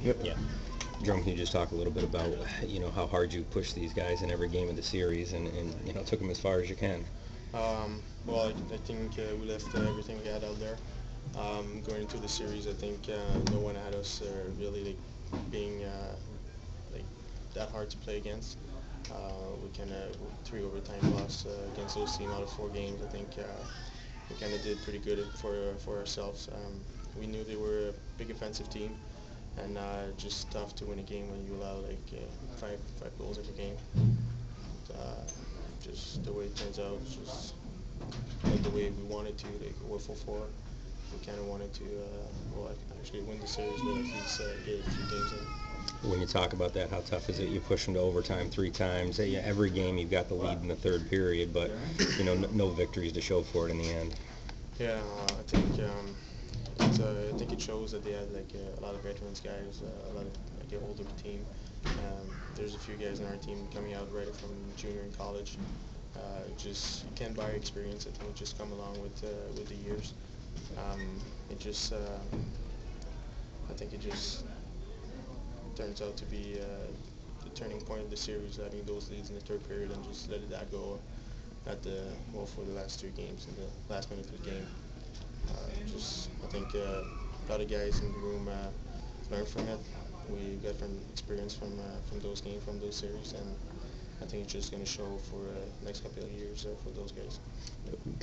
Yep. Yeah. Jerome, can you just talk a little bit about, how hard you push these guys in every game of the series and took them as far as you can? Well, I think we left everything we had out there. Going into the series, I think no one had us really being like that hard to play against. We kind of 3 overtime loss against those teams out of 4 games. I think we kind of did pretty good for ourselves. We knew they were a big offensive team, and just tough to win a game when you allow five goals every game. Just the way it turns out, just like the way we wanted to, we're 4-4. We kind of wanted to, actually win the series, but at least get a few games in. When you talk about that, how tough is it? You push them to overtime 3 times. Every game you've got the lead in the third period, but no victories to show for it in the end. Yeah, I think I think it shows that they had a lot of veterans guys, a lot of an older team. There's a few guys in our team coming out right from junior and college. Just you can't buy experience. I think it just come along with the years. I think it just turns out to be the turning point of the series, having those leads in the third period and just letting that go for the last 3 games in the last minute of the game. I think a lot of guys in the room learned from it. We got from experience from those games, from those series, and I think it's just going to show for the next couple of years for those guys.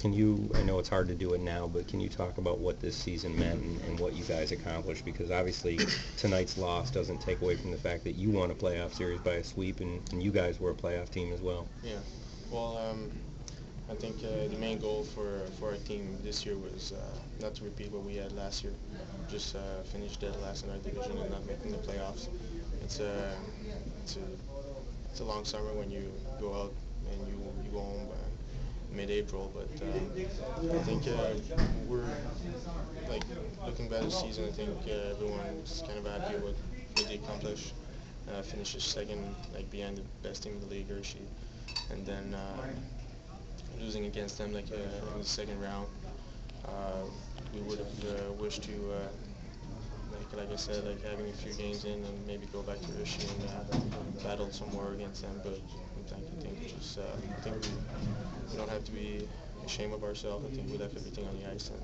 I know it's hard to do it now, but can you talk about what this season meant and what you guys accomplished? Because obviously tonight's loss doesn't take away from the fact that you won a playoff series by a sweep, and you guys were a playoff team as well. Yeah. Well, I think the main goal for our team this year was not to repeat what we had last year. Just finish dead last in our division and not making the playoffs. It's a long summer when you go out and you go home mid-April, but I think we're looking back at the season. I think everyone's kind of happy with what they accomplished. Finished second, behind the best team in the league, Hershey, and then losing against them in the second round. We would have wished to, like I said, having a few games in and maybe go back to Hershey and battle some more against them. But I think we don't have to be ashamed of ourselves. I think we left everything on the ice, and